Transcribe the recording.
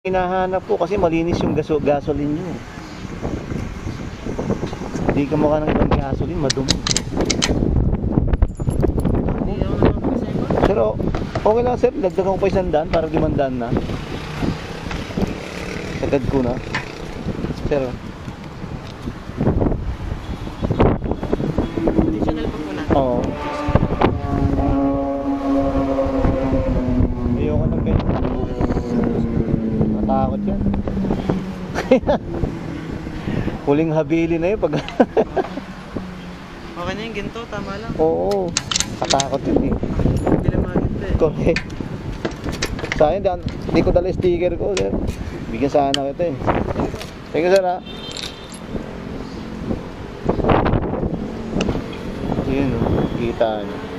Hinahanap po kasi malinis yung gasoline nyo. Hindi ka mukha ng ibang gasoline, madumi. Hindi ako naman kasi ba? Pero okay lang sir, dagdagan ko pa 100 para 500 na. Sagad ko na. Sir, Additional pa po natin. oo. Ayoko ng ganyan. Matakot yan. Huling habili na yun pag... Okay na yung ginto, tama lang. Oo. Matakot yun eh. Hindi lang mga ginto eh. Correct. Sa akin, hindi ko dala sticker ko, sir. Bigyan sana kita eh. Thank you, sir, ha. Yun, oh. Kita nyo.